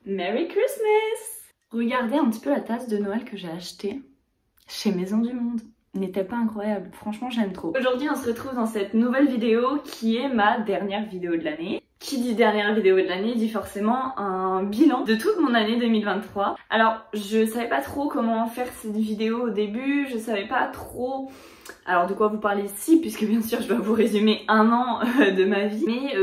Merry Christmas! Regardez un petit peu la tasse de Noël que j'ai achetée chez Maison du Monde. N'était pas incroyable, franchement j'aime trop. Aujourd'hui on se retrouve dans cette nouvelle vidéo qui est ma dernière vidéo de l'année. Qui dit dernière vidéo de l'année dit forcément un bilan de toute mon année 2023. Alors je savais pas trop comment faire cette vidéo au début, je savais pas trop alors de quoi vous parler ici puisque bien sûr je dois vous résumer un an de ma vie. Mais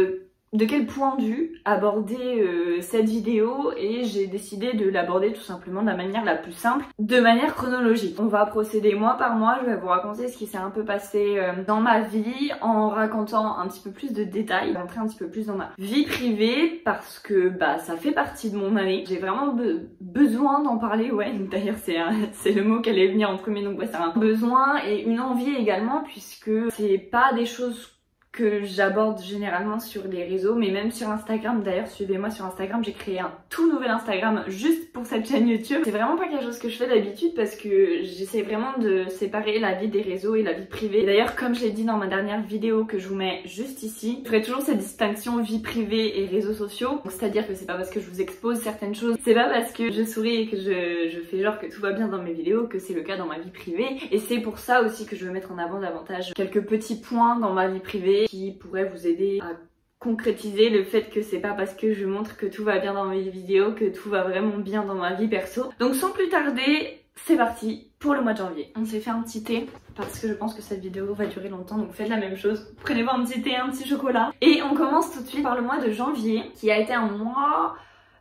de quel point de vue aborder cette vidéo, et j'ai décidé de l'aborder tout simplement de la manière la plus simple, de manière chronologique. On va procéder mois par mois, je vais vous raconter ce qui s'est un peu passé dans ma vie en racontant un petit peu plus de détails, rentrer un petit peu plus dans ma vie privée parce que bah ça fait partie de mon année. J'ai vraiment besoin d'en parler, ouais, d'ailleurs c'est le mot qui allait venir en premier, donc ouais c'est un besoin et une envie également puisque c'est pas des choses que j'aborde généralement sur les réseaux, mais même sur Instagram. D'ailleurs suivez-moi sur Instagram, j'ai créé un tout nouvel Instagram juste pour cette chaîne YouTube. C'est vraiment pas quelque chose que je fais d'habitude parce que j'essaie vraiment de séparer la vie des réseaux et la vie privée. D'ailleurs comme je l'ai dit dans ma dernière vidéo que je vous mets juste ici, je ferai toujours cette distinction vie privée et réseaux sociaux. C'est à dire que c'est pas parce que je vous expose certaines choses, c'est pas parce que je souris et que je fais genre que tout va bien dans mes vidéos que c'est le cas dans ma vie privée. Et c'est pour ça aussi que je veux mettre en avant davantage quelques petits points dans ma vie privée qui pourrait vous aider à concrétiser le fait que c'est pas parce que je montre que tout va bien dans mes vidéos que tout va vraiment bien dans ma vie perso. Donc sans plus tarder, c'est parti pour le mois de janvier. On s'est fait un petit thé parce que je pense que cette vidéo va durer longtemps, donc faites la même chose. Prenez-vous un petit thé, un petit chocolat. Et on commence tout de suite par le mois de janvier qui a été un mois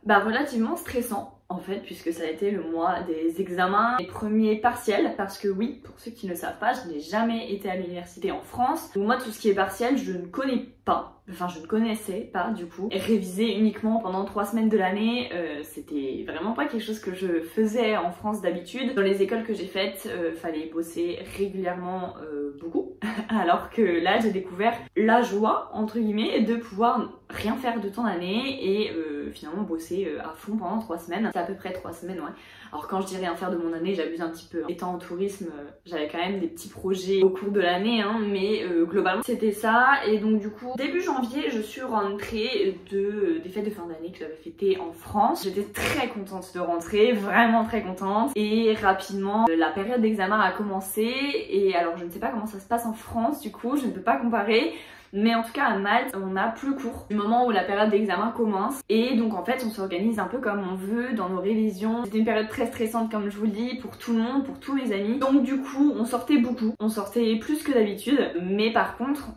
relativement stressant en fait, puisque ça a été le mois des examens, les premiers partiels, parce que oui, pour ceux qui ne le savent pas, je n'ai jamais été à l'université en France. Donc moi, tout ce qui est partiel, je ne connais pas. Enfin, je ne connaissais pas du coup. Et réviser uniquement pendant 3 semaines de l'année, c'était vraiment pas quelque chose que je faisais en France d'habitude. Dans les écoles que j'ai faites, fallait bosser régulièrement beaucoup. Alors que là, j'ai découvert la joie, entre guillemets, de pouvoir rien faire de ton année et finalement bosser à fond pendant 3 semaines. C'est à peu près 3 semaines, ouais. Alors quand je dis rien faire de mon année, j'abuse un petit peu. Étant en tourisme, j'avais quand même des petits projets au cours de l'année, hein, mais globalement c'était ça. Et donc du coup, début janvier, je suis rentrée des fêtes de fin d'année que j'avais fêtées en France. J'étais très contente de rentrer, vraiment très contente. Et rapidement, la période d'examen a commencé. Et alors je ne sais pas comment ça se passe en France, du coup, je ne peux pas comparer. Mais en tout cas à Malte, on a plus court du moment où la période d'examen commence. Et donc en fait on s'organise un peu comme on veut dans nos révisions. C'était une période très stressante comme je vous le dis pour tout le monde, pour tous mes amis. Donc du coup on sortait beaucoup, on sortait plus que d'habitude. Mais par contre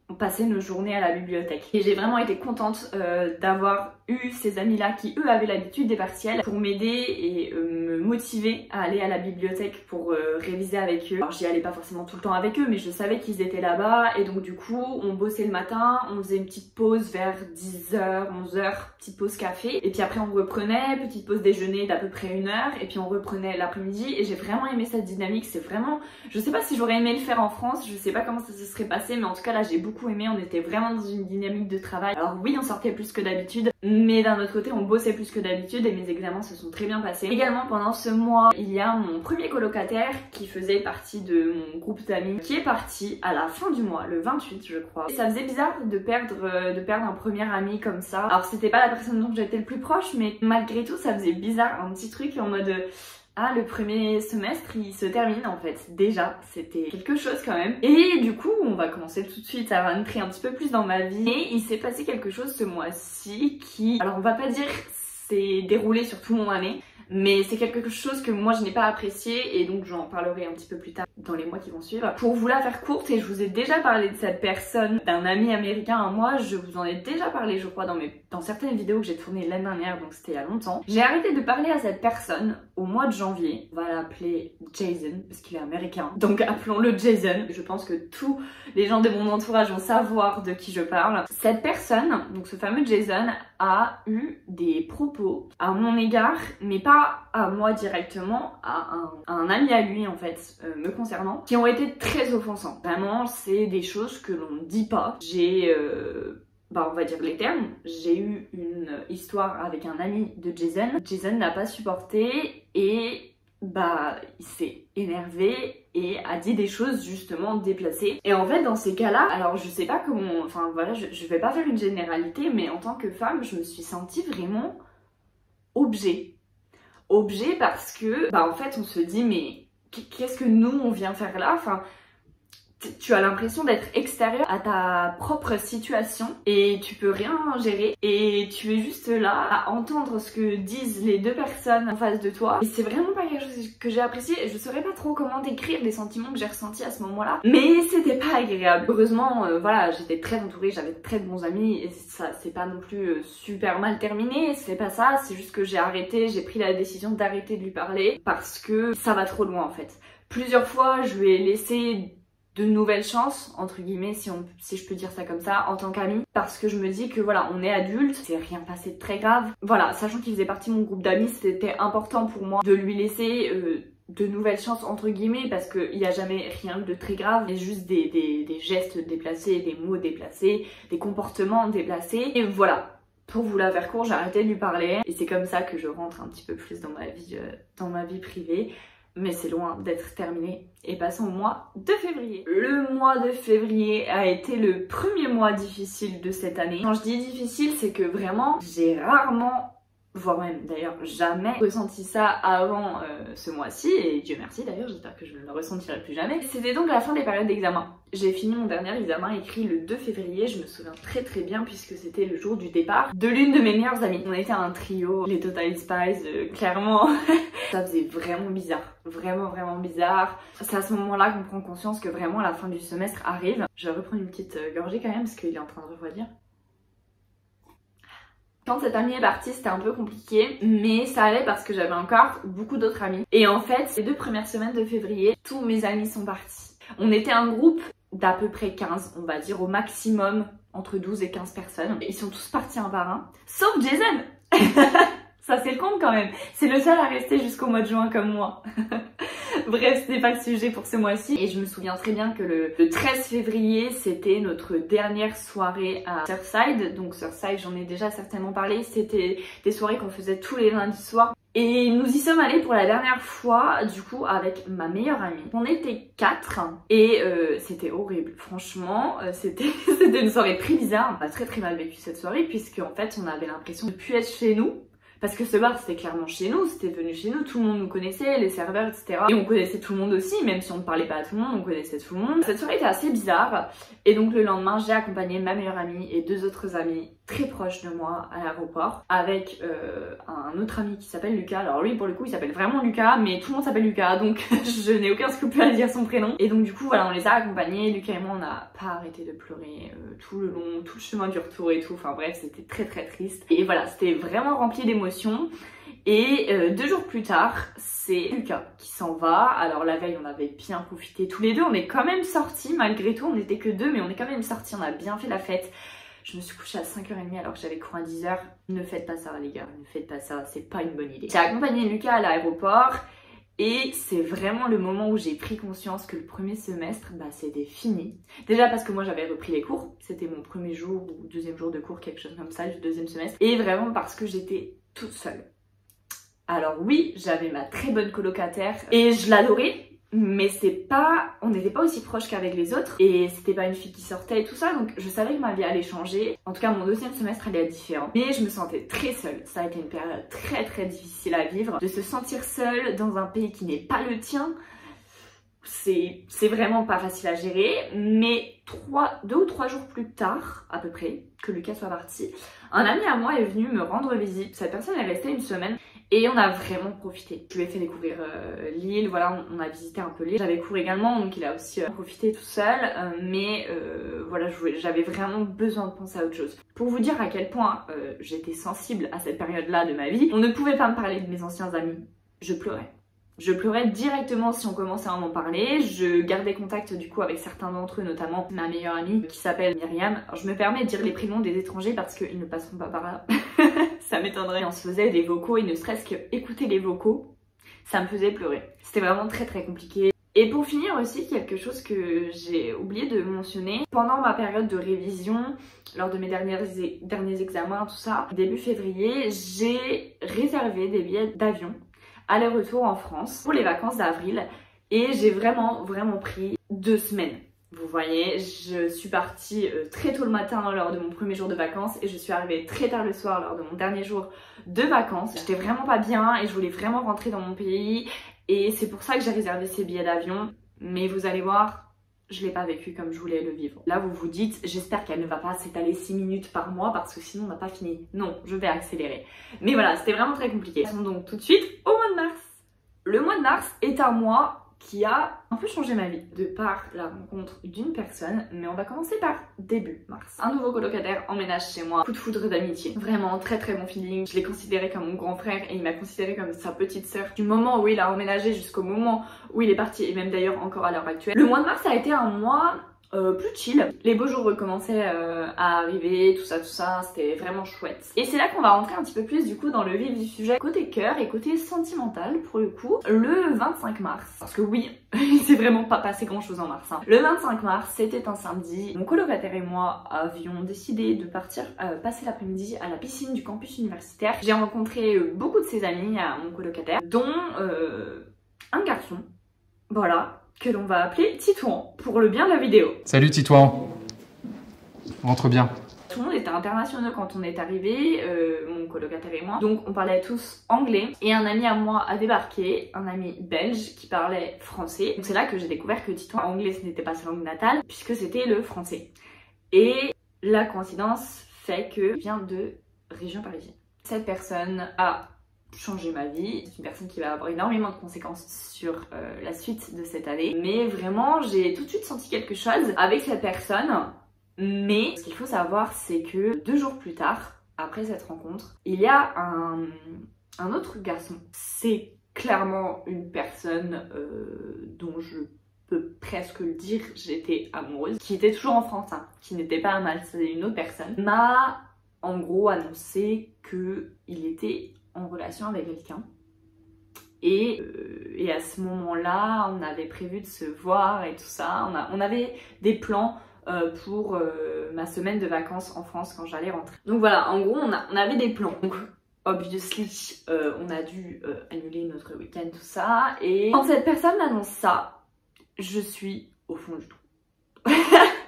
on passait nos journées à la bibliothèque. Et j'ai vraiment été contente d'avoir eu ces amis là qui eux avaient l'habitude des partiels pour m'aider et me motiver à aller à la bibliothèque pour réviser avec eux. Alors j'y allais pas forcément tout le temps avec eux mais je savais qu'ils étaient là-bas et donc du coup on bossait le matin, on faisait une petite pause vers 10h, 11h, petite pause café et puis après on reprenait, petite pause déjeuner d'à peu près 1 heure et puis on reprenait l'après-midi et j'ai vraiment aimé cette dynamique. C'est vraiment, je sais pas si j'aurais aimé le faire en France, je sais pas comment ça se serait passé mais en tout cas là j'ai beaucoup aimé, on était vraiment dans une dynamique de travail. Alors oui on sortait plus que d'habitude mais d'un autre côté on bossait plus que d'habitude et mes examens se sont très bien passés. Également pendant ce mois il y a mon premier colocataire qui faisait partie de mon groupe d'amis qui est parti à la fin du mois, le 28 je crois. Et ça faisait bizarre de perdre un premier ami comme ça. Alors c'était pas la personne dont j'étais le plus proche mais malgré tout ça faisait bizarre, un petit truc en mode ah le premier semestre il se termine en fait, déjà c'était quelque chose quand même. Et du coup on va commencer tout de suite à rentrer un petit peu plus dans ma vie et il s'est passé quelque chose ce mois-ci qui, alors on va pas dire s'est déroulé sur toute mon année, mais c'est quelque chose que moi je n'ai pas apprécié et donc j'en parlerai un petit peu plus tard dans les mois qui vont suivre. Pour vous la faire courte, et je vous ai déjà parlé de cette personne, d'un ami américain à moi, je vous en ai déjà parlé je crois dans certaines vidéos que j'ai tournées l'année dernière, donc c'était il y a longtemps. J'ai arrêté de parler à cette personne au mois de janvier, on va l'appeler Jason parce qu'il est américain, donc appelons-le Jason. Je pense que tous les gens de mon entourage vont savoir de qui je parle. Cette personne, donc ce fameux Jason, a eu des propos à mon égard, mais pas à moi directement, à un ami à lui en fait, me concernant, qui ont été très offensants. Vraiment, c'est des choses que l'on ne dit pas. J'ai on va dire les termes. J'ai eu une histoire avec un ami de Jason. Jason n'a pas supporté et il s'est énervé et a dit des choses justement déplacées. Et en fait dans ces cas-là, alors je sais pas comment, enfin voilà, je vais pas faire une généralité, mais en tant que femme, je me suis sentie vraiment objet. Objet parce que, bah en fait on se dit mais qu'est-ce que nous on vient faire là? Enfin, tu as l'impression d'être extérieur à ta propre situation et tu peux rien gérer et tu es juste là à entendre ce que disent les deux personnes en face de toi et c'est vraiment pas quelque chose que j'ai apprécié. Je saurais pas trop comment décrire les sentiments que j'ai ressentis à ce moment-là, mais c'était pas agréable. Heureusement, voilà, j'étais très entourée, j'avais très de bons amis et ça c'est pas non plus super mal terminé, c'est pas ça, c'est juste que j'ai pris la décision d'arrêter de lui parler parce que ça va trop loin en fait. Plusieurs fois je lui ai laissé de nouvelles chances, entre guillemets, si je peux dire ça comme ça, en tant qu'amie, parce que je me dis que voilà, on est adulte, c'est rien passé de très grave. Voilà, sachant qu'il faisait partie de mon groupe d'amis, c'était important pour moi de lui laisser de nouvelles chances, entre guillemets, parce qu'il n'y a jamais rien de très grave, mais juste des gestes déplacés, des mots déplacés, des comportements déplacés, et voilà. Pour vous la faire court, j'ai arrêté de lui parler, et c'est comme ça que je rentre un petit peu plus dans ma vie privée. Mais c'est loin d'être terminé. Et passons au mois de février. Le mois de février a été le premier mois difficile de cette année. Quand je dis difficile, c'est que vraiment, j'ai rarement, voire même d'ailleurs jamais, ressenti ça avant ce mois-ci. Et Dieu merci d'ailleurs, j'espère que je ne le ressentirai plus jamais. C'était donc la fin des périodes d'examen. J'ai fini mon dernier examen écrit le 2 février, je me souviens très bien puisque c'était le jour du départ de l'une de mes meilleures amies. On était un trio, les Totally Spies, clairement. Ça faisait vraiment bizarre, vraiment bizarre. C'est à ce moment-là qu'on prend conscience que vraiment la fin du semestre arrive. Je vais reprendre une petite gorgée quand même parce qu'il est en train de refroidir. Quand cette amie est partie, c'était un peu compliqué, mais ça allait parce que j'avais encore beaucoup d'autres amis. Et en fait, les 2 premières semaines de février, tous mes amis sont partis. On était un groupe d'à peu près 15, on va dire au maximum entre 12 et 15 personnes. Ils sont tous partis un par un, sauf Jason. Ça c'est le compte quand même. C'est le seul à rester jusqu'au mois de juin comme moi. Bref, c'était pas le sujet pour ce mois-ci. Et je me souviens très bien que le 13 février, c'était notre dernière soirée à Surfside. Donc Surfside, j'en ai déjà certainement parlé. C'était des soirées qu'on faisait tous les lundis soirs. Et nous y sommes allés pour la dernière fois, du coup, avec ma meilleure amie. On était 4 et c'était horrible. Franchement, c'était une soirée très bizarre. On a très mal vécu cette soirée puisque en fait, on avait l'impression de ne plus être chez nous. Parce que ce bar c'était clairement chez nous, c'était venu chez nous, tout le monde nous connaissait, les serveurs, etc. Et on connaissait tout le monde aussi, même si on ne parlait pas à tout le monde, on connaissait tout le monde. Cette soirée était assez bizarre. Et donc le lendemain, j'ai accompagné ma meilleure amie et 2 autres amis très proches de moi à l'aéroport avec un autre ami qui s'appelle Lucas. Alors lui pour le coup il s'appelle vraiment Lucas, mais tout le monde s'appelle Lucas, donc je n'ai aucun scrupule à dire son prénom. Et donc du coup voilà, on les a accompagnés, Lucas et moi on n'a pas arrêté de pleurer tout le long, tout le chemin du retour et tout. Enfin bref, c'était très triste. Et voilà, c'était vraiment rempli d'émotions. Et 2 jours plus tard, c'est Lucas qui s'en va. Alors la veille, on avait bien profité tous les deux. On est quand même sortis malgré tout. On n'était que 2, mais on est quand même sortis. On a bien fait la fête. Je me suis couchée à 5h30 alors que j'avais cours à 10h. Ne faites pas ça les gars, ne faites pas ça. C'est pas une bonne idée. J'ai accompagné Lucas à l'aéroport. Et c'est vraiment le moment où j'ai pris conscience que le premier semestre, bah c'était fini. Déjà parce que moi j'avais repris les cours. C'était mon premier jour ou 2e jour de cours, quelque chose comme ça, du 2e semestre. Et vraiment parce que j'étais toute seule. Alors oui, j'avais ma très bonne colocataire et je l'adorais, mais on n'était pas aussi proches qu'avec les autres et c'était pas une fille qui sortait et tout ça, donc je savais que ma vie allait changer. En tout cas, mon 2e semestre allait être différent, mais je me sentais très seule. Ça a été une période très difficile à vivre. De se sentir seule dans un pays qui n'est pas le tien, c'est vraiment pas facile à gérer, mais 2 ou 3 jours plus tard, à peu près, que Lucas soit parti, un ami à moi est venu me rendre visite. Cette personne est restée 1 semaine et on a vraiment profité. Je lui ai fait découvrir l'île, voilà, on a visité un peu l'île. J'avais cours également, donc il a aussi profité tout seul, mais voilà, j'avais vraiment besoin de penser à autre chose. Pour vous dire à quel point j'étais sensible à cette période-là de ma vie, on ne pouvait pas me parler de mes anciens amis, je pleurais. Je pleurais directement si on commençait à m'en parler. Je gardais contact du coup avec certains d'entre eux, notamment ma meilleure amie qui s'appelle Myriam. Alors, je me permets de dire les prénoms des étrangers parce qu'ils ne passeront pas par là. Ça m'étonnerait. On se faisait des vocaux et ne serait-ce qu'écouter les vocaux, ça me faisait pleurer. C'était vraiment très compliqué. Et pour finir aussi, quelque chose que j'ai oublié de mentionner, pendant ma période de révision, lors de mes derniers examens, tout ça, début février, j'ai réservé des billets d'avion aller-retour en France pour les vacances d'avril et j'ai vraiment pris 2 semaines. Vous voyez, je suis partie très tôt le matin lors de mon premier jour de vacances et je suis arrivée très tard le soir lors de mon dernier jour de vacances. J'étais vraiment pas bien et je voulais vraiment rentrer dans mon pays et c'est pour ça que j'ai réservé ces billets d'avion. Mais vous allez voir, je l'ai pas vécu comme je voulais le vivre. Là vous vous dites, j'espère qu'elle ne va pas s'étaler 6 minutes par mois parce que sinon on n'a pas fini. Non, je vais accélérer. Mais voilà, c'était vraiment très compliqué. Passons donc tout de suite au mois de mars. Le mois de mars est un mois qui a un peu changé ma vie de par la rencontre d'une personne, mais on va commencer par début mars. Un nouveau colocataire emménage chez moi, coup de foudre d'amitié, vraiment très très bon feeling. Je l'ai considéré comme mon grand frère et il m'a considéré comme sa petite sœur du moment où il a emménagé jusqu'au moment où il est parti et même d'ailleurs encore à l'heure actuelle. Le mois de mars a été un mois plus chill. Les beaux jours recommençaient à arriver, tout ça, c'était vraiment chouette. Et c'est là qu'on va rentrer un petit peu plus du coup dans le vif du sujet côté cœur et côté sentimental pour le coup. Le 25 mars, parce que oui, il s'est vraiment pas passé grand chose en mars. Hein. Le 25 mars, c'était un samedi. Mon colocataire et moi avions décidé de partir passer l'après-midi à la piscine du campus universitaire. J'ai rencontré beaucoup de ses amis à mon colocataire, dont un garçon. Voilà. Que l'on va appeler Titouan, pour le bien de la vidéo. Salut Titouan, rentre bien. Tout le monde était international quand on est arrivé, mon colocataire et moi, donc on parlait tous anglais. Et un ami à moi a débarqué, un ami belge qui parlait français. Donc c'est là que j'ai découvert que Titouan, anglais ce n'était pas sa langue natale, puisque c'était le français. Et la coïncidence fait que je viens de région parisienne. Cette personne a changer ma vie. C'est une personne qui va avoir énormément de conséquences sur la suite de cette année. Mais vraiment, j'ai tout de suite senti quelque chose avec cette personne. Mais ce qu'il faut savoir, c'est que 2 jours plus tard, après cette rencontre, il y a un autre garçon. C'est clairement une personne dont je peux presque le dire, j'étais amoureuse, qui était toujours en France, hein, qui n'était pas à Malte, c'est une autre personne, m'a en gros annoncé qu'il était en relation avec quelqu'un et à ce moment-là on avait prévu de se voir et tout ça, on avait des plans pour ma semaine de vacances en France quand j'allais rentrer. Donc voilà, en gros on avait des plans. Donc obviously on a dû annuler notre week-end, tout ça, et quand cette personne m'annonce ça, je suis au fond du trou.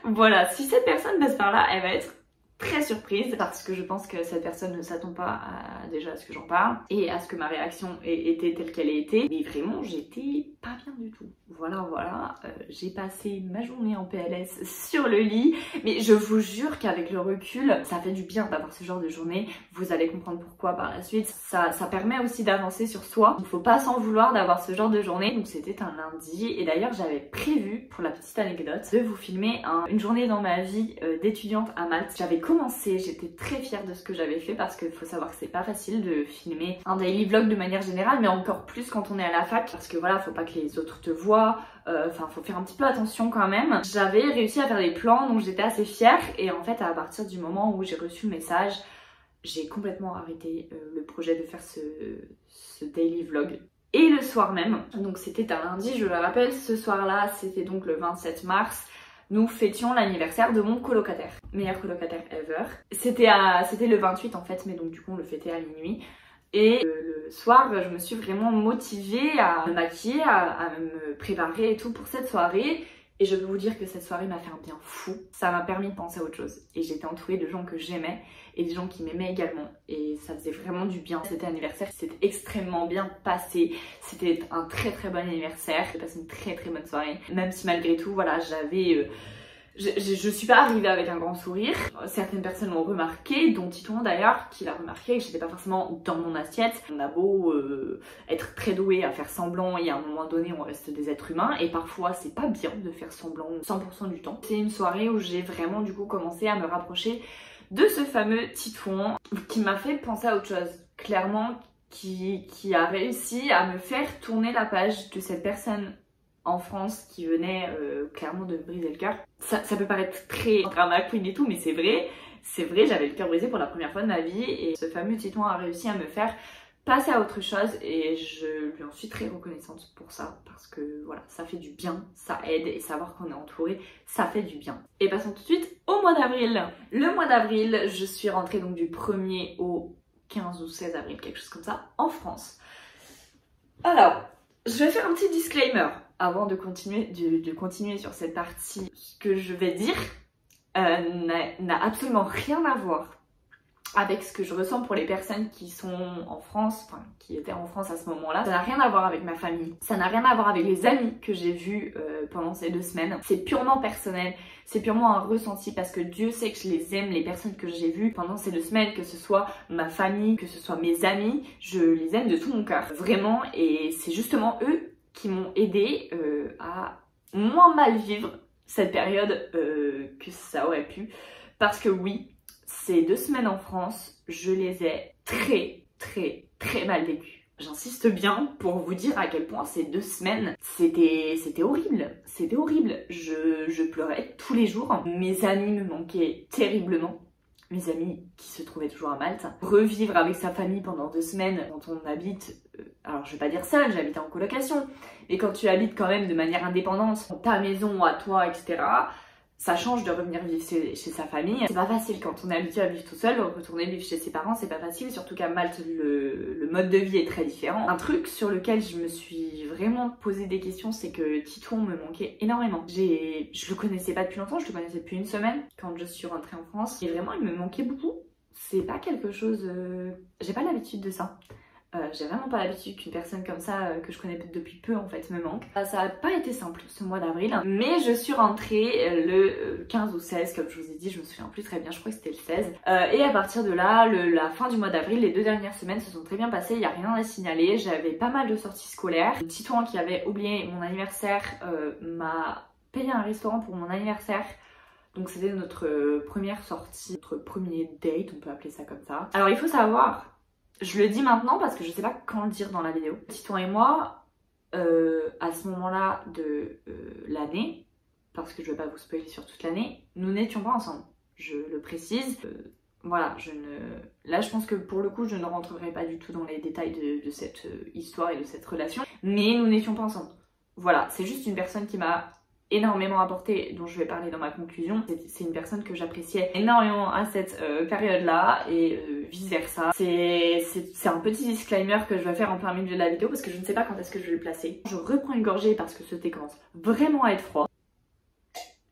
Voilà, si cette personne passe par là, elle va être très surprise parce que je pense que cette personne ne s'attend pas déjà à ce que j'en parle et à ce que ma réaction était telle qu'elle ait été. Mais vraiment, j'étais pas bien du tout. Voilà, j'ai passé ma journée en PLS sur le lit, mais je vous jure qu'avec le recul, ça fait du bien d'avoir ce genre de journée. Vous allez comprendre pourquoi par la suite. Ça permet aussi d'avancer sur soi. Il faut pas s'en vouloir d'avoir ce genre de journée. Donc c'était un lundi et d'ailleurs j'avais prévu, pour la petite anecdote, de vous filmer une journée dans ma vie d'étudiante à Malte. J'avais commencé, j'étais très fière de ce que j'avais fait parce qu'il faut savoir que c'est pas facile de filmer un daily vlog de manière générale, mais encore plus quand on est à la fac parce que voilà, faut pas que les autres te voient. Enfin, faut faire un petit peu attention quand même. J'avais réussi à faire des plans, donc j'étais assez fière. Et en fait, à partir du moment où j'ai reçu le message, j'ai complètement arrêté le projet de faire ce daily vlog. Et le soir même, donc c'était un lundi, je le rappelle, ce soir-là, c'était donc le 27 mars, nous fêtions l'anniversaire de mon colocataire. Meilleur colocataire ever. C'était le 28 en fait, mais donc du coup on le fêtait à minuit. Et le soir, je me suis vraiment motivée à me maquiller, à me préparer et tout pour cette soirée. Et je peux vous dire que cette soirée m'a fait un bien fou. Ça m'a permis de penser à autre chose. Et j'étais entourée de gens que j'aimais et des gens qui m'aimaient également. Et ça faisait vraiment du bien. Cet anniversaire s'était extrêmement bien passé. C'était un très très bon anniversaire. J'ai passé une très très bonne soirée. Même si malgré tout, voilà, j'avais... Je suis pas arrivée avec un grand sourire. Certaines personnes l'ont remarqué, dont Titouan d'ailleurs, qui l'a remarqué que j'étais pas forcément dans mon assiette. On a beau être très doué à faire semblant et à un moment donné on reste des êtres humains et parfois c'est pas bien de faire semblant 100% du temps. C'est une soirée où j'ai vraiment du coup commencé à me rapprocher de ce fameux Titouan qui m'a fait penser à autre chose. Clairement, qui a réussi à me faire tourner la page de cette personne en France qui venait clairement de me briser le cœur. Ça peut paraître très drama queen et tout, mais c'est vrai, j'avais le cœur brisé pour la première fois de ma vie et ce fameux Titouan a réussi à me faire passer à autre chose et je lui en suis très reconnaissante pour ça parce que voilà, ça fait du bien, ça aide et savoir qu'on est entouré, ça fait du bien. Et passons tout de suite au mois d'avril. Le mois d'avril, je suis rentrée donc du 1er au 15 ou 16 avril, quelque chose comme ça, en France. Alors, Je vais faire un petit disclaimer avant de continuer sur cette partie. Ce que je vais dire n'a absolument rien à voir avec ce que je ressens pour les personnes qui sont en France, enfin qui étaient en France à ce moment-là. Ça n'a rien à voir avec ma famille, ça n'a rien à voir avec les amis que j'ai vus pendant ces 2 semaines. C'est purement personnel, c'est purement un ressenti parce que Dieu sait que je les aime, les personnes que j'ai vues pendant ces 2 semaines, que ce soit ma famille, que ce soit mes amis, je les aime de tout mon cœur, vraiment, et c'est justement eux qui m'ont aidé à moins mal vivre cette période que ça aurait pu, parce que oui, ces 2 semaines en France, je les ai très mal vécues. J'insiste bien pour vous dire à quel point ces 2 semaines, c'était horrible. C'était horrible. Je pleurais tous les jours. Mes amis me manquaient terriblement. Mes amis qui se trouvaient toujours à Malte. Revivre avec sa famille pendant 2 semaines quand on habite, alors je vais pas dire seul, j'habite en colocation, mais quand tu habites quand même de manière indépendante, ta maison à toi, etc., ça change de revenir vivre chez sa famille. C'est pas facile quand on est habitué à vivre tout seul, retourner vivre chez ses parents, c'est pas facile, surtout qu'à Malte, le mode de vie est très différent. Un truc sur lequel je me suis vraiment posé des questions, c'est que Titouan me manquait énormément. Je le connaissais pas depuis longtemps, je le connaissais depuis 1 semaine quand je suis rentrée en France, et vraiment il me manquait beaucoup. C'est pas quelque chose... J'ai pas l'habitude de ça. J'ai vraiment pas l'habitude qu'une personne comme ça, que je connais depuis peu en fait, me manque. Ça a pas été simple ce mois d'avril, mais je suis rentrée le 15 ou 16, comme je vous ai dit, je me souviens plus très bien, je crois que c'était le 16. Et à partir de là, la fin du mois d'avril, les 2 dernières semaines se sont très bien passées, il n'y a rien à signaler, j'avais pas mal de sorties scolaires. Le Titouan qui avait oublié mon anniversaire m'a payé un restaurant pour mon anniversaire. Donc c'était notre première sortie, notre premier date, on peut appeler ça comme ça. Alors il faut savoir... Je le dis maintenant parce que je sais pas quand le dire dans la vidéo. Titouan et moi, à ce moment-là de l'année, parce que je vais pas vous spoiler sur toute l'année, nous n'étions pas ensemble. Je le précise. Voilà, là je pense que pour le coup je ne rentrerai pas du tout dans les détails de cette histoire et de cette relation, mais nous n'étions pas ensemble. Voilà, c'est juste une personne qui m'a énormément apporté, dont je vais parler dans ma conclusion. C'est une personne que j'appréciais énormément à cette période-là et vice versa. C'est un petit disclaimer que je vais faire en plein milieu de la vidéo parce que je ne sais pas quand est-ce que je vais le placer. Je reprends une gorgée parce que ce thé commence vraiment à être froid.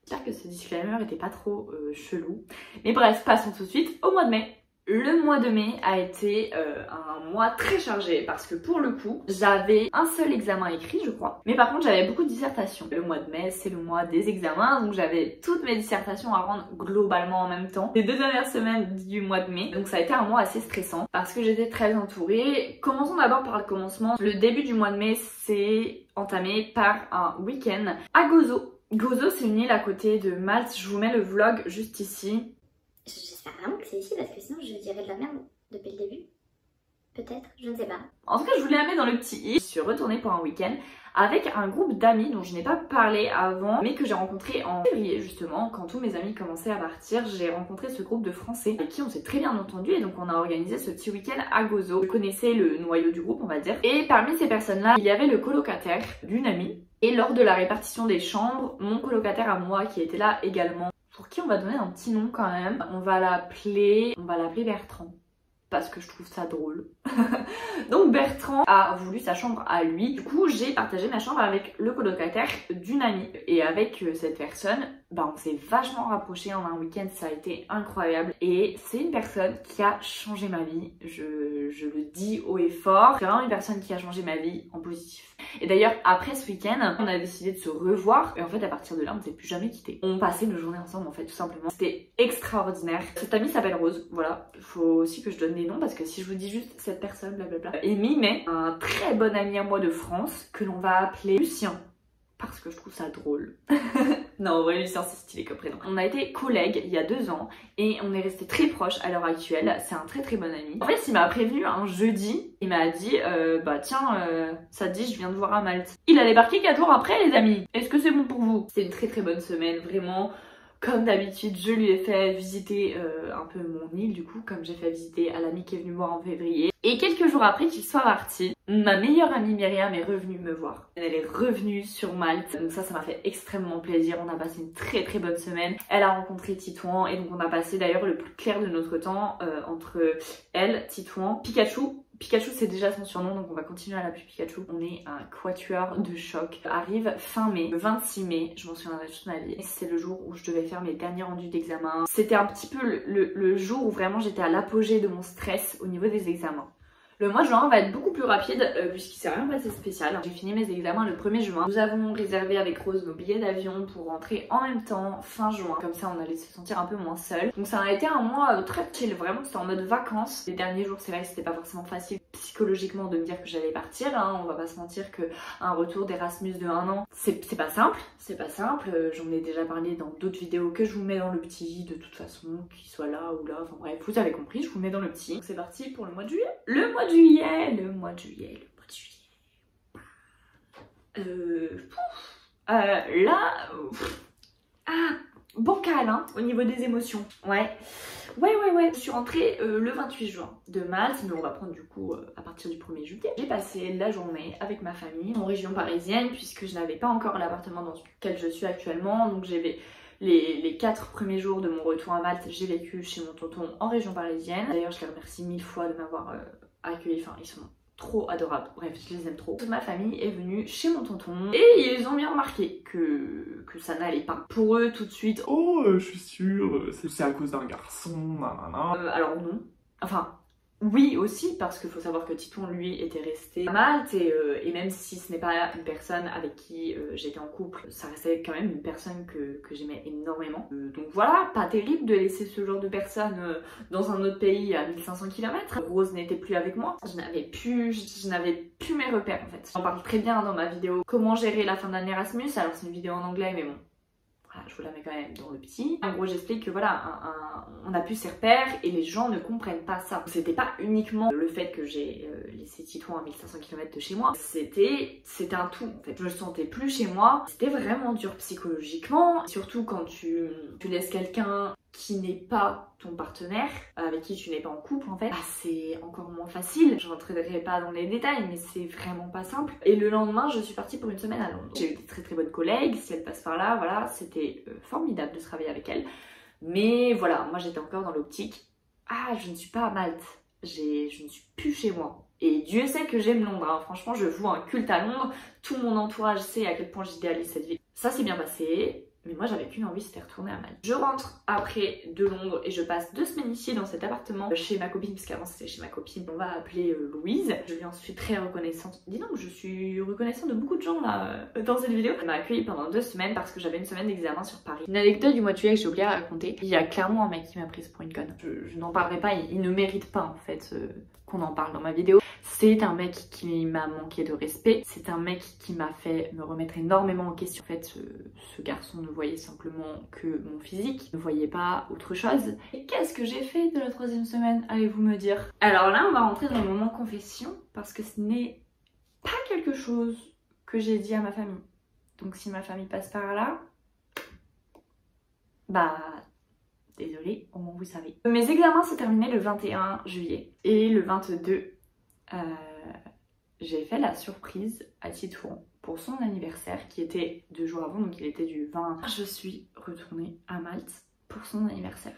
J'espère que ce disclaimer était pas trop chelou. Mais bref, passons tout de suite au mois de mai. Le mois de mai a été un mois très chargé parce que pour le coup, j'avais un seul examen écrit je crois. Mais par contre j'avais beaucoup de dissertations. Le mois de mai c'est le mois des examens, donc j'avais toutes mes dissertations à rendre globalement en même temps. Les 2 dernières semaines du mois de mai, donc ça a été un mois assez stressant parce que j'étais très entourée. Commençons d'abord par le commencement. Le début du mois de mai s'est entamé par un week-end à Gozo. Gozo c'est une île à côté de Malte, je vous mets le vlog juste ici. J'espère vraiment que c'est ici parce que sinon je dirais de la merde depuis le début. Peut-être, je ne sais pas. En tout cas, je vous l'ai amené dans le petit île. Je suis retournée pour un week-end avec un groupe d'amis dont je n'ai pas parlé avant, mais que j'ai rencontré en février justement. Quand tous mes amis commençaient à partir, j'ai rencontré ce groupe de Français avec qui on s'est très bien entendu et donc on a organisé ce petit week-end à Gozo. Je connaissais le noyau du groupe, on va dire. Et parmi ces personnes-là, il y avait le colocataire d'une amie. Et lors de la répartition des chambres, mon colocataire à moi qui était là également, pour qui on va donner un petit nom quand même. On va l'appeler Bertrand. Parce que je trouve ça drôle. Donc Bertrand a voulu sa chambre à lui. Du coup, j'ai partagé ma chambre avec le colocataire d'une amie. Et avec cette personne, on s'est vachement rapprochés en un week-end. Ça a été incroyable. Et c'est une personne qui a changé ma vie. Je le dis haut et fort. C'est vraiment une personne qui a changé ma vie en positif. Et d'ailleurs, après ce week-end, on a décidé de se revoir. Et en fait, à partir de là, on ne s'est plus jamais quittés. On passait nos journées ensemble, en fait, tout simplement. C'était extraordinaire. Cette amie s'appelle Rose. Voilà. Il faut aussi que je donne des noms parce que si je vous dis juste cette personne, blablabla. Et Mimet, un très bon ami à moi de France, que l'on va appeler Lucien. Parce que je trouve ça drôle. Non, en vrai, Lucien, c'est stylé comme prénom. On a été collègues il y a 2 ans et on est restés très proches à l'heure actuelle. C'est un très bon ami. En fait, il m'a prévenu un jeudi. Il m'a dit, tiens, ça te dit, je viens de voir à Malte. Il a débarqué 4 jours après, les amis. Est-ce que c'est bon pour vous? C'est une très bonne semaine, vraiment. Comme d'habitude, je lui ai fait visiter un peu mon île du coup, comme j'ai fait visiter à l'ami qui est venu me voir en février. Et quelques jours après qu'il soit parti, ma meilleure amie Myriam est revenue me voir. Elle est revenue sur Malte, donc ça m'a fait extrêmement plaisir. On a passé une très bonne semaine. Elle a rencontré Titouan et donc on a passé d'ailleurs le plus clair de notre temps entre elle, Titouan, Pikachu, Pikachu c'est déjà son surnom, donc on va continuer à l'appeler Pikachu. On est un quatuor de choc. Arrive fin mai, le 26 mai, je m'en souviendrai toute ma vie. C'est le jour où je devais faire mes derniers rendus d'examen. C'était un petit peu le jour où vraiment j'étais à l'apogée de mon stress au niveau des examens. Le mois de juin va être beaucoup plus rapide puisqu'il s'est rien passé de spécial. J'ai fini mes examens le 1er juin. Nous avons réservé avec Rose nos billets d'avion pour rentrer en même temps fin juin. Comme ça on allait se sentir un peu moins seul. Donc ça a été un mois très chill, vraiment c'était en mode vacances. Les derniers jours c'est vrai que c'était pas forcément facile psychologiquement de me dire que j'allais partir. Hein. On va pas se mentir qu'un retour d'Erasmus de 1 an c'est pas simple. C'est pas simple. J'en ai déjà parlé dans d'autres vidéos que je vous mets dans le petit de toute façon, qu'il soit là ou là. Enfin bref, vous avez compris, je vous mets dans le petit. Donc c'est parti pour le mois de juillet. Le mois de juillet. Bancal hein, au niveau des émotions. Ouais. Je suis rentrée le 28 juin de Malte, mais on va prendre du coup à partir du 1er juillet. J'ai passé la journée avec ma famille en région parisienne puisque je n'avais pas encore l'appartement dans lequel je suis actuellement. Donc j'ai les 4 premiers jours de mon retour à Malte, j'ai vécu chez mon tonton en région parisienne. D'ailleurs je les remercie 1000 fois de m'avoir accueilli, enfin ils sont trop adorables, bref je les aime trop. Toute ma famille est venue chez mon tonton et ils ont bien remarqué que ça n'allait pas. Pour eux tout de suite, oh je suis sûre, c'est à cause d'un garçon, nanana. Alors non, enfin oui aussi parce qu'il faut savoir que Titon lui était resté à Malte et même si ce n'est pas une personne avec qui j'étais en couple, ça restait quand même une personne que j'aimais énormément. Donc voilà, pas terrible de laisser ce genre de personne dans un autre pays à 1500 km. Rose n'était plus avec moi, je n'avais plus mes repères en fait. J'en parle très bien dans ma vidéo comment gérer la fin d'année Erasmus, alors c'est une vidéo en anglais mais bon. Voilà, je vous la mets quand même dans le petit. En gros j'explique que voilà, on a plus ses repères et les gens ne comprennent pas ça. C'était pas uniquement le fait que j'ai laissé Titon à 1500 km de chez moi, c'était un tout en fait. Je me sentais plus chez moi, c'était vraiment dur psychologiquement. Surtout quand tu laisses quelqu'un qui n'est pas ton partenaire, avec qui tu n'es pas en couple en fait, bah, c'est encore moins facile. Je rentrerai pas dans les détails mais c'est vraiment pas simple. Et le lendemain je suis partie pour une semaine à Londres. J'ai eu des très bonnes collègues, si elles passent par là, voilà, c'était formidable de travailler avec elles. Mais voilà, moi j'étais encore dans l'optique, ah je ne suis pas à Malte, je ne suis plus chez moi. Et Dieu sait que j'aime Londres, hein. Franchement je voue un culte à Londres, tout mon entourage sait à quel point j'idéalise cette ville. Ça s'est bien passé. Mais moi j'avais qu'une envie, c'était retourner à Malte. Je rentre après de Londres et je passe 2 semaines ici dans cet appartement chez ma copine, parce qu'avant c'était chez ma copine, on va appeler Louise. Je lui en suis très reconnaissante. Dis donc, je suis reconnaissante de beaucoup de gens là dans cette vidéo. Elle m'a accueillie pendant 2 semaines parce que j'avais une semaine d'examen sur Paris. Une anecdote du mois de juillet que j'ai oublié à raconter. Il y a clairement un mec qui m'a prise pour une conne. Je n'en parlerai pas, il ne mérite pas en fait qu'on en parle dans ma vidéo. C'est un mec qui m'a manqué de respect. C'est un mec qui m'a fait me remettre énormément en question. En fait, ce garçon ne voyait simplement que mon physique, ne voyait pas autre chose. Et qu'est-ce que j'ai fait de la 3e semaine, allez-vous me dire? Alors là, on va rentrer dans le moment confession parce que ce n'est pas quelque chose que j'ai dit à ma famille. Donc si ma famille passe par là, bah désolée, au moins vous savez. Mes examens se terminaient le 21 juillet et le 22 j'ai fait la surprise à Titon pour son anniversaire qui était 2 jours avant, donc il était du 20. Je suis retournée à Malte pour son anniversaire.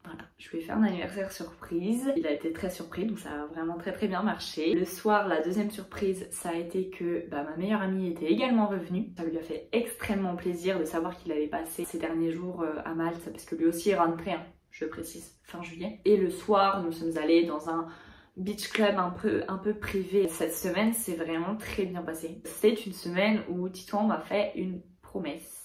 Voilà, je lui ai fait un anniversaire surprise. Il a été très surpris, donc ça a vraiment très bien marché. Le soir, la 2e surprise, ça a été que ma meilleure amie était également revenue. Ça lui a fait extrêmement plaisir de savoir qu'il allait passer ces derniers jours à Malte, parce que lui aussi est rentré, hein, je le précise, fin juillet. Et le soir, nous sommes allés dans un beach club un peu privé. Cette semaine s'est vraiment très bien passée. C'est une semaine où Titon m'a fait une promesse.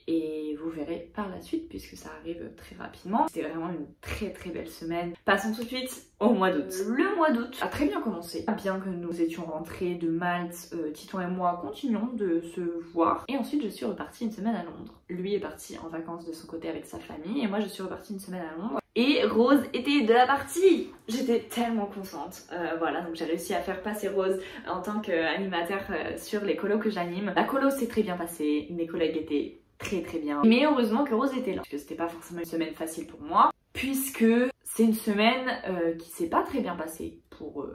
Et vous verrez par la suite puisque ça arrive très rapidement. C'était vraiment une très belle semaine. Passons tout de suite au mois d'août. Le mois d'août a très bien commencé. Bien que nous étions rentrés de Malte, Titon et moi continuons de se voir. Et ensuite je suis repartie une semaine à Londres. Lui est parti en vacances de son côté avec sa famille et moi je suis repartie une semaine à Londres. Et Rose était de la partie. J'étais tellement contente. Voilà, donc j'ai réussi à faire passer Rose en tant qu'animateur sur les colos que j'anime. La colo s'est très bien passée. Mes collègues étaient très bien. Mais heureusement que Rose était là. Parce que c'était pas forcément une semaine facile pour moi. Puisque c'est une semaine qui s'est pas très bien passée pour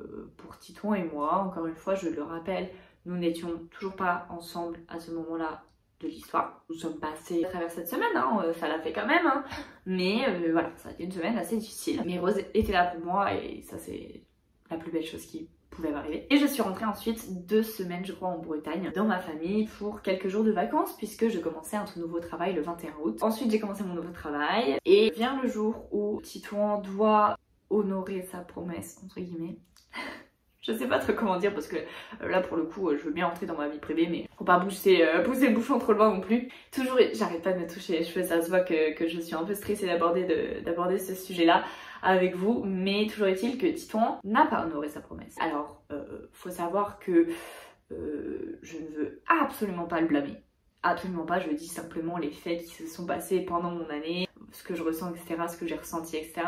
Titon et moi. Encore une fois, je le rappelle, nous n'étions toujours pas ensemble à ce moment-là de l'histoire. Nous sommes passés à travers cette semaine, hein, ça l'a fait quand même, hein. Mais voilà, ça a été une semaine assez difficile. Mais Rose était là pour moi et ça c'est la plus belle chose qui pouvait m'arriver. Et je suis rentrée ensuite 2 semaines je crois en Bretagne dans ma famille pour quelques jours de vacances puisque je commençais un tout nouveau travail le 21 août. Ensuite j'ai commencé mon nouveau travail et vient le jour où Titouan doit honorer sa promesse entre guillemets. Je sais pas trop comment dire parce que là pour le coup je veux bien entrer dans ma vie privée mais faut pas pousser le bouchon trop loin non plus. Toujours j'arrête pas de me toucher les cheveux, ça se voit que je suis un peu stressée d'aborder ce sujet là avec vous, mais toujours est-il que Titouan n'a pas honoré sa promesse. Alors faut savoir que je ne veux absolument pas le blâmer. Absolument pas, je dis simplement les faits qui se sont passés pendant mon année, ce que je ressens, etc., ce que j'ai ressenti, etc.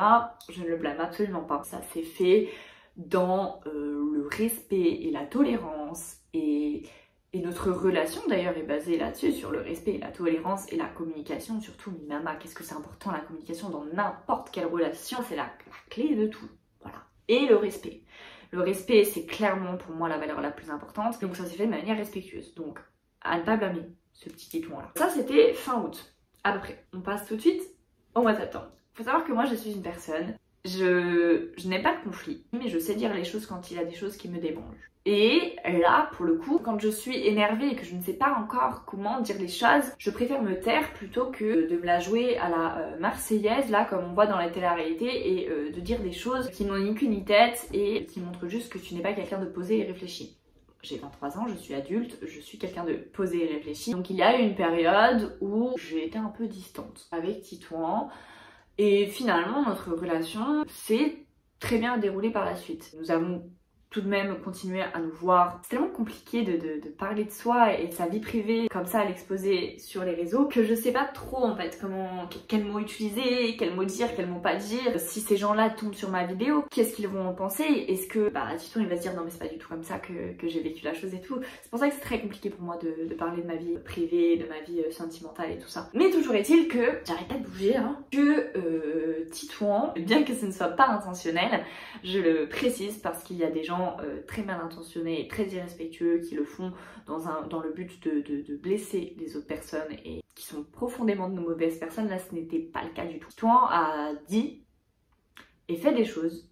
Je ne le blâme absolument pas. Ça s'est fait dans le respect et la tolérance et notre relation d'ailleurs est basée là-dessus, sur le respect et la tolérance et la communication surtout. Mais maman, qu'est-ce que c'est important la communication dans n'importe quelle relation, c'est la clé de tout, voilà. Et le respect. Le respect c'est clairement pour moi la valeur la plus importante, donc ça s'est fait de manière respectueuse, donc à ne pas blâmer ce petit Titouan là. Ça c'était fin août, à peu près. On passe tout de suite au mois de septembre. Faut savoir que moi je suis une personne, je n'ai pas de conflit, mais je sais dire les choses quand il y a des choses qui me dérangent. Et là, pour le coup, quand je suis énervée et que je ne sais pas encore comment dire les choses, je préfère me taire plutôt que de me la jouer à la Marseillaise, là, comme on voit dans la télé-réalité, et de dire des choses qui n'ont ni queue ni tête et qui montrent juste que tu n'es pas quelqu'un de posé et réfléchi. J'ai 23 ans, je suis adulte, je suis quelqu'un de posé et réfléchi. Donc il y a eu une période où j'ai été un peu distante avec Titouan. Et finalement, notre relation s'est très bien déroulée par la suite. Nous avons tout de même continué à nous voir. C'est tellement compliqué de parler de soi et de sa vie privée comme ça à l'exposer sur les réseaux que je sais pas trop en fait quels mots utiliser, quels mots dire, quels mots pas dire. Si ces gens-là tombent sur ma vidéo, qu'est-ce qu'ils vont en penser? Est-ce que Titouan il va se dire non mais c'est pas du tout comme ça que j'ai vécu la chose et tout. C'est pour ça que c'est très compliqué pour moi de parler de ma vie privée, de ma vie sentimentale et tout ça. Mais toujours est-il que j'arrête pas de bouger, hein, que Titouan, bien que ce ne soit pas intentionnel, je le précise parce qu'il y a des gens très mal intentionnés et très irrespectueux qui le font dans le but de blesser les autres personnes et qui sont profondément de mauvaises personnes. Là ce n'était pas le cas du tout. Titouan a dit et fait des choses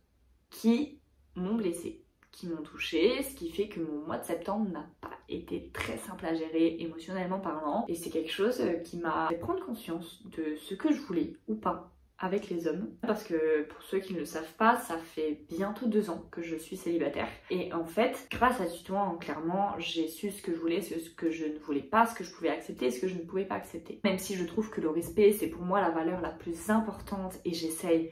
qui m'ont blessée, qui m'ont touchée, ce qui fait que mon mois de septembre n'a pas été très simple à gérer émotionnellement parlant, et c'est quelque chose qui m'a fait prendre conscience de ce que je voulais ou pas avec les hommes, parce que pour ceux qui ne le savent pas, ça fait bientôt 2 ans que je suis célibataire et en fait grâce à Titouan clairement j'ai su ce que je voulais, ce que je ne voulais pas, ce que je pouvais accepter et ce que je ne pouvais pas accepter. Même si je trouve que le respect c'est pour moi la valeur la plus importante et j'essaye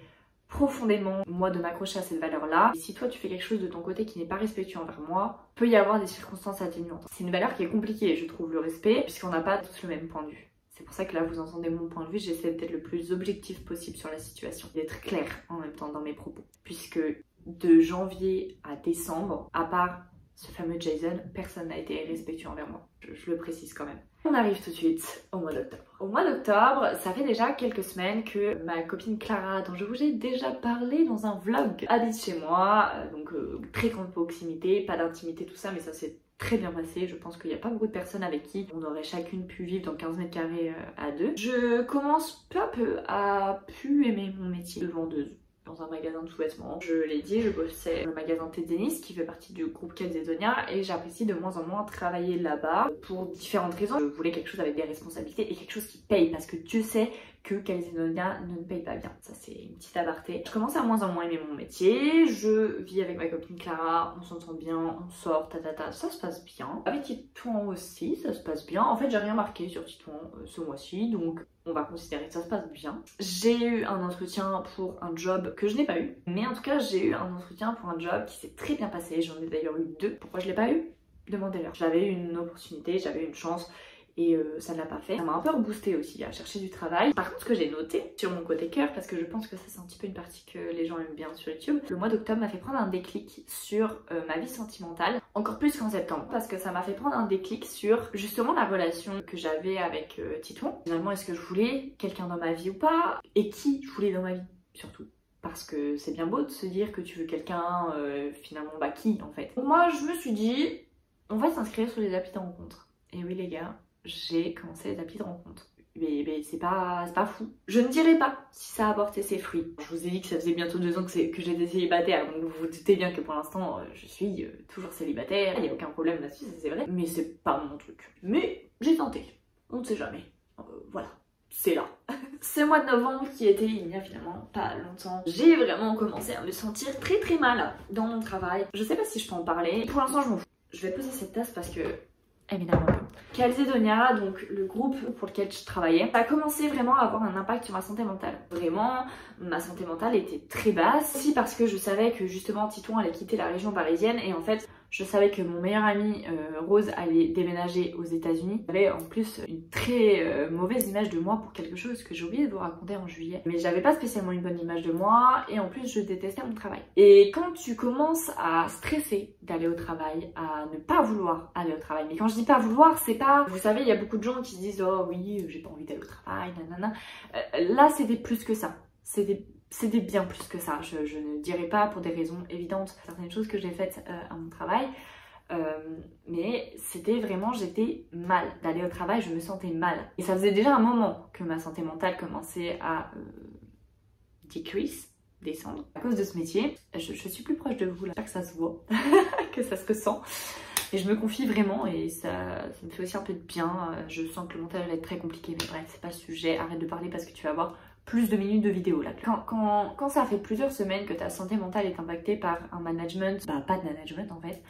profondément moi de m'accrocher à cette valeur là. Et si toi tu fais quelque chose de ton côté qui n'est pas respectueux envers moi, peut y avoir des circonstances atténuantes. C'est une valeur qui est compliquée je trouve, le respect, puisqu'on n'a pas tous le même point de vue. C'est pour ça que là vous entendez mon point de vue, j'essaie d'être le plus objectif possible sur la situation, d'être claire en même temps dans mes propos. Puisque de janvier à décembre, à part ce fameux Jason, personne n'a été respectueux envers moi. Je le précise quand même. On arrive tout de suite au mois d'octobre. Au mois d'octobre, ça fait déjà quelques semaines que ma copine Clara, dont je vous ai déjà parlé dans un vlog, habite chez moi. Donc très grande proximité, pas d'intimité, tout ça, mais ça c'est très bien passé. Je pense qu'il n'y a pas beaucoup de personnes avec qui on aurait chacune pu vivre dans 15 mètres carrés à deux. Je commence peu à peu à plus aimer mon métier de vendeuse dans un magasin de sous-vêtements. Je l'ai dit, je bossais dans le magasin Tédénis qui fait partie du groupe Calzedonia et j'apprécie de moins en moins travailler là-bas pour différentes raisons. Je voulais quelque chose avec des responsabilités et quelque chose qui paye parce que Dieu sait que Calzedonia ne paye pas bien. Ça c'est une petite aparté. Je commence à moins en moins aimer mon métier, je vis avec ma copine Clara, on s'entend bien, on sort, ça se passe bien. Avec Titouan aussi, ça se passe bien. En fait j'ai rien marqué sur Titouan ce mois-ci, donc on va considérer que ça se passe bien. J'ai eu un entretien pour un job que je n'ai pas eu, mais en tout cas j'ai eu un entretien pour un job qui s'est très bien passé. J'en ai d'ailleurs eu 2. Pourquoi je l'ai pas eu? Demandez-leur. J'avais eu une opportunité, j'avais eu une chance et ça ne l'a pas fait. Ça m'a un peu reboosté aussi à chercher du travail. Par contre ce que j'ai noté sur mon côté cœur, parce que je pense que ça c'est un petit peu une partie que les gens aiment bien sur YouTube, le mois d'octobre m'a fait prendre un déclic sur ma vie sentimentale, encore plus qu'en septembre, parce que ça m'a fait prendre un déclic sur justement la relation que j'avais avec Titouan. Finalement est-ce que je voulais quelqu'un dans ma vie ou pas, et qui je voulais dans ma vie surtout. Parce que c'est bien beau de se dire que tu veux quelqu'un, finalement qui en fait. Moi je me suis dit, on va s'inscrire sur les applis de rencontre. Et oui les gars, j'ai commencé les applis de rencontre. Mais c'est pas fou. Je ne dirais pas si ça a apporté ses fruits. Je vous ai dit que ça faisait bientôt 2 ans que j'étais célibataire, donc vous vous doutez bien que pour l'instant je suis toujours célibataire, il n'y a aucun problème là-dessus, c'est vrai. Mais c'est pas mon truc. Mais j'ai tenté, on ne sait jamais. Voilà, c'est là. Ce mois de novembre qui était il n'y a finalement pas longtemps, j'ai vraiment commencé à me sentir très mal dans mon travail. Je sais pas si je peux en parler, pour l'instant je m'en fous. Je vais poser cette tasse parce que elle m'énerve un peu. Calzedonia, donc le groupe pour lequel je travaillais, a commencé vraiment à avoir un impact sur ma santé mentale. Vraiment, ma santé mentale était très basse. Aussi parce que je savais que justement Titouan allait quitter la région parisienne et en fait, je savais que mon meilleur ami Rose allait déménager aux États-Unis. J'avais en plus une très mauvaise image de moi pour quelque chose que j'ai oublié de vous raconter en juillet. Mais j'avais pas spécialement une bonne image de moi et en plus je détestais mon travail. Et quand tu commences à stresser d'aller au travail, à ne pas vouloir aller au travail, mais quand je dis pas vouloir, c'est pas... Vous savez, il y a beaucoup de gens qui se disent « Oh oui, j'ai pas envie d'aller au travail, nanana ». Là, c'était plus que ça. C'était bien plus que ça. Je ne dirais pas pour des raisons évidentes certaines choses que j'ai faites à mon travail. Mais c'était vraiment, j'étais mal d'aller au travail, je me sentais mal. Et ça faisait déjà un moment que ma santé mentale commençait à descendre. À cause de ce métier, je suis plus proche de vous là, j'espère que ça se voit, que ça se ressent. Et je me confie vraiment et ça me fait aussi un peu de bien. Je sens que le montage va être très compliqué, mais bref, c'est pas le sujet. Arrête de parler parce que tu vas avoir plus de minutes de vidéo là. Quand ça fait plusieurs semaines que ta santé mentale est impactée par un management, bah pas de management en fait,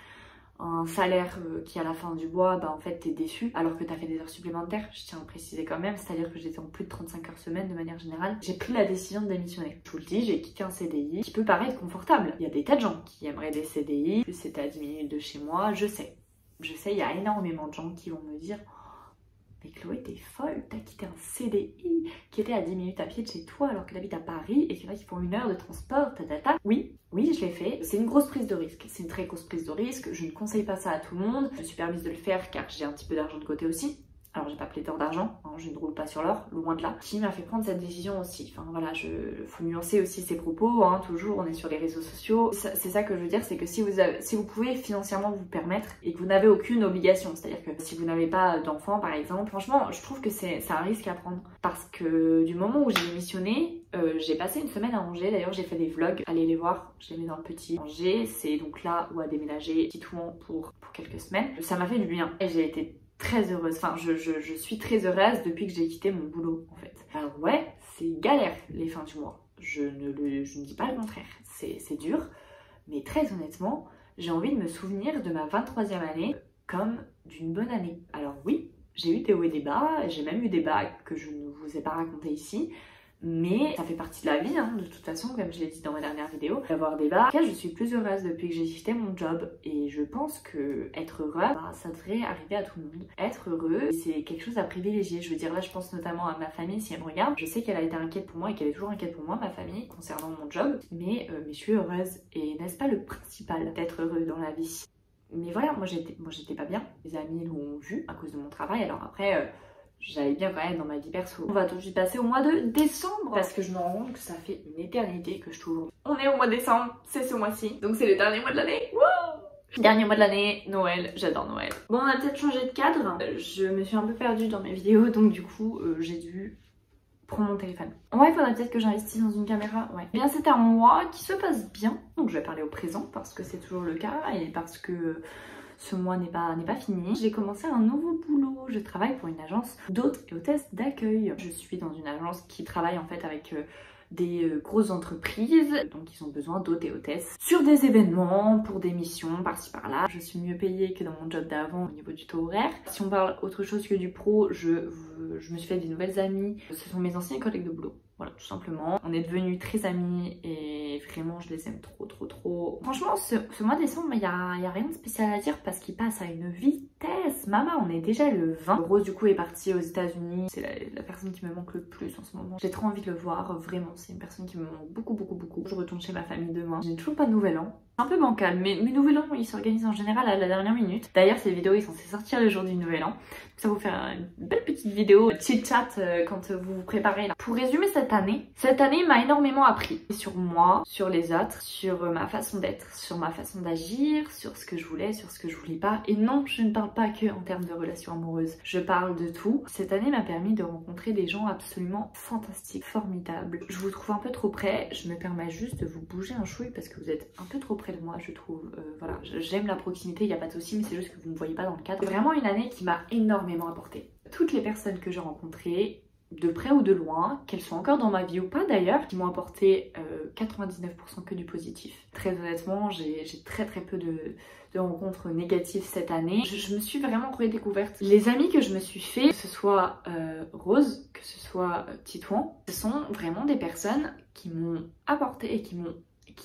un salaire qui à la fin du mois, bah en fait t'es déçu alors que t'as fait des heures supplémentaires, je tiens à le préciser quand même, c'est-à-dire que j'étais en plus de 35 heures semaine de manière générale. J'ai pris la décision de démissionner. Je vous le dis, j'ai quitté un CDI qui peut paraître confortable. Il y a des tas de gens qui aimeraient des CDI, plus c'était à 10 minutes de chez moi, je sais, il y a énormément de gens qui vont me dire mais Chloé, t'es folle, t'as quitté un CDI qui était à 10 minutes à pied de chez toi alors que t'habites à Paris et qu'il y en a qui font 1 heure de transport, tatata. Oui, je l'ai fait. C'est une grosse prise de risque. C'est une très grosse prise de risque. Je ne conseille pas ça à tout le monde. Je me suis permise de le faire car j'ai un petit peu d'argent de côté aussi. Alors j'ai pas pléthore d'argent, hein, je ne roule pas sur l'or, loin de là. Qui m'a fait prendre cette décision aussi. Enfin voilà, faut nuancer aussi ses propos, hein, toujours on est sur les réseaux sociaux. C'est ça que je veux dire, c'est que si vous pouvez financièrement vous permettre et que vous n'avez aucune obligation, c'est-à-dire que si vous n'avez pas d'enfant par exemple, franchement je trouve que c'est un risque à prendre. Parce que du moment où j'ai démissionné, j'ai passé une semaine à Angers, d'ailleurs j'ai fait des vlogs, allez les voir, je les mets dans le petit. Angers, c'est donc là où a déménagé Titouan pour quelques semaines. Ça m'a fait du bien et j'ai été très heureuse, enfin je suis très heureuse depuis que j'ai quitté mon boulot en fait. Alors ouais, c'est galère les fins du mois, je ne dis pas le contraire, c'est dur, mais très honnêtement, j'ai envie de me souvenir de ma 23e année comme d'une bonne année. Alors oui, j'ai eu des hauts et des bas, j'ai même eu des bas que je ne vous ai pas raconté ici, mais ça fait partie de la vie, hein, de toute façon, comme je l'ai dit dans ma dernière vidéo, d'avoir des bas. En tout cas, je suis plus heureuse depuis que j'ai quitté mon job et je pense que être heureux, bah, ça devrait arriver à tout le monde. Être heureux, c'est quelque chose à privilégier. Je veux dire, là, je pense notamment à ma famille, si elle me regarde. Je sais qu'elle a été inquiète pour moi et qu'elle est toujours inquiète pour moi, ma famille, concernant mon job, mais je suis heureuse. Et n'est-ce pas le principal d'être heureux dans la vie? Mais voilà, moi j'étais pas bien. Les amis l'ont vu à cause de mon travail, alors après... j'allais bien quand même dans ma vie perso. On va tout de suite passer au mois de décembre parce que je me rends compte que ça fait une éternité que je suis aujourd'hui. On est au mois de décembre, c'est ce mois-ci, donc c'est le dernier mois de l'année. Wow! Dernier mois de l'année, Noël, j'adore Noël. Bon, on a peut-être changé de cadre. Je me suis un peu perdue dans mes vidéos, donc du coup, j'ai dû prendre mon téléphone. Ouais, il faudrait peut-être que j'investisse dans une caméra, ouais. Bien, c'est un mois qui se passe bien, donc je vais parler au présent parce que c'est toujours le cas et parce que... ce mois n'est pas fini. J'ai commencé un nouveau boulot. Je travaille pour une agence d'hôtes et hôtesses d'accueil. Je suis dans une agence qui travaille en fait avec des grosses entreprises. Donc ils ont besoin d'hôtes et hôtesses sur des événements, pour des missions par-ci par-là. Je suis mieux payée que dans mon job d'avant au niveau du taux horaire. Si on parle autre chose que du pro, je me suis fait des nouvelles amies. Ce sont mes anciens collègues de boulot. Voilà, tout simplement. On est devenus très amis et vraiment je les aime trop. Franchement, ce mois de décembre, il y a rien de spécial à dire parce qu'il passe à une vitesse. Maman, on est déjà le 20. Rose du coup est partie aux États-Unis. C'est la personne qui me manque le plus en ce moment. J'ai trop envie de le voir, vraiment. C'est une personne qui me manque beaucoup. Je retourne chez ma famille demain. Je n'ai toujours pas de nouvel an. un peu bancal, mais mes nouvel an ils s'organisent en général à la dernière minute. D'ailleurs cette vidéo est censée sortir le jour du nouvel an. Ça va vous faire une belle petite vidéo chit chat quand vous vous préparez là. Pour résumer cette année m'a énormément appris sur moi, sur les autres, sur ma façon d'être, sur ma façon d'agir, sur ce que je voulais, sur ce que je voulais pas. Et non, je ne parle pas que en termes de relations amoureuses, je parle de tout. Cette année m'a permis de rencontrer des gens absolument fantastiques, formidables. Je vous trouve un peu trop près, je me permets juste de vous bouger un chouille parce que vous êtes un peu trop près de moi, je trouve. Voilà, j'aime la proximité, il n'y a pas de souci, mais c'est juste que vous ne me voyez pas dans le cadre. C'est vraiment une année qui m'a énormément apporté. Toutes les personnes que j'ai rencontrées, de près ou de loin, qu'elles soient encore dans ma vie ou pas d'ailleurs, qui m'ont apporté 99% que du positif. Très honnêtement, j'ai très peu de rencontres négatives cette année. Je me suis vraiment redécouverte. Les amis que je me suis fait, que ce soit Rose, que ce soit Titouan, ce sont vraiment des personnes qui m'ont apporté et qui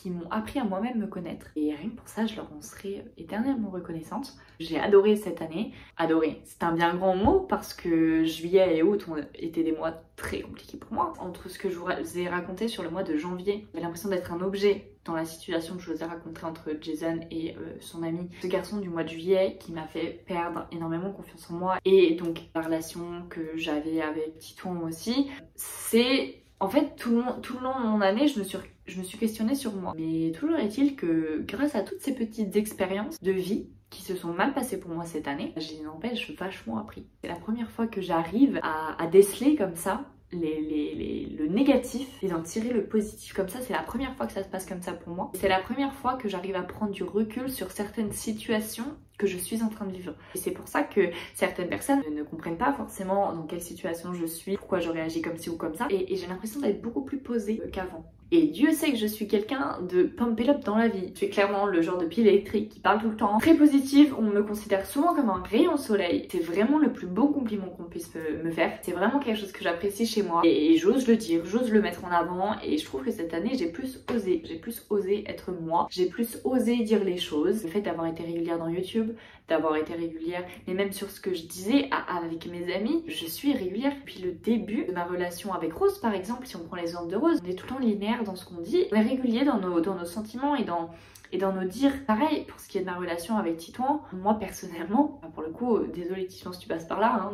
m'ont appris à moi-même me connaître. Et rien que pour ça, je leur en serai éternellement reconnaissante. J'ai adoré cette année. Adoré, c'est un bien grand mot parce que juillet et août ont été des mois très compliqués pour moi. Entre ce que je vous ai raconté sur le mois de janvier, j'avais l'impression d'être un objet dans la situation que je vous ai racontée entre Jason et son ami. Ce garçon du mois de juillet qui m'a fait perdre énormément confiance en moi. Et donc la relation que j'avais avec Titouan aussi, c'est... En fait, tout le long de mon année, je me suis questionnée sur moi. Mais toujours est-il que grâce à toutes ces petites expériences de vie qui se sont mal passées pour moi cette année, j'ai n'empêche vachement appris. C'est la première fois que j'arrive à déceler comme ça le négatif et d'en tirer le positif comme ça. C'est la première fois que ça se passe comme ça pour moi. C'est la première fois que j'arrive à prendre du recul sur certaines situations que je suis en train de vivre. Et c'est pour ça que certaines personnes ne comprennent pas forcément dans quelle situation je suis, pourquoi je réagis comme ci ou comme ça. Et j'ai l'impression d'être beaucoup plus posée qu'avant. Et Dieu sait que je suis quelqu'un de pump it up dans la vie. Je suis clairement le genre de pile électrique qui parle tout le temps. Très positive, on me considère souvent comme un rayon soleil. C'est vraiment le plus beau compliment qu'on puisse me faire. C'est vraiment quelque chose que j'apprécie chez moi. Et j'ose le dire, j'ose le mettre en avant. Et je trouve que cette année, j'ai plus osé être moi. J'ai plus osé dire les choses. Le fait d'avoir été régulière dans YouTube, d'avoir été régulière, mais même sur ce que je disais avec mes amis, je suis régulière depuis le début de ma relation avec Rose par exemple. Si on prend l'exemple de Rose, on est tout le temps linéaire dans ce qu'on dit, on est régulier dans nos sentiments et dans nos dires. Pareil pour ce qui est de ma relation avec Titouan, moi personnellement, pour le coup, désolé Titouan si tu passes par là, hein,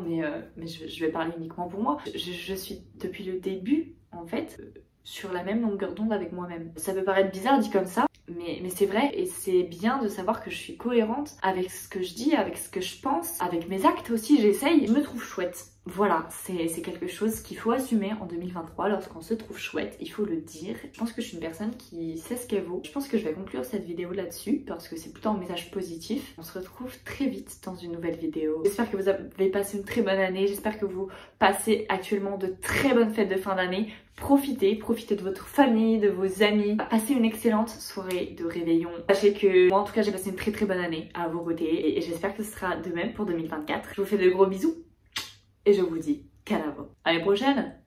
mais je vais parler uniquement pour moi, je suis depuis le début en fait sur la même longueur d'onde avec moi-même. Ça peut paraître bizarre dit comme ça, mais c'est vrai et c'est bien de savoir que je suis cohérente avec ce que je dis, avec ce que je pense, avec mes actes aussi, j'essaye, je me trouve chouette. Voilà, c'est quelque chose qu'il faut assumer en 2023 lorsqu'on se trouve chouette, il faut le dire. Je pense que je suis une personne qui sait ce qu'elle vaut. Je pense que je vais conclure cette vidéo là-dessus parce que c'est plutôt un message positif. On se retrouve très vite dans une nouvelle vidéo. J'espère que vous avez passé une très bonne année, j'espère que vous passez actuellement de très bonnes fêtes de fin d'année. Profitez de votre famille, de vos amis. Passez une excellente soirée de réveillon. Sachez que moi en tout cas j'ai passé une très bonne année à vos côtés et j'espère que ce sera de même pour 2024. Je vous fais de gros bisous et je vous dis canavo. À l'année prochaine!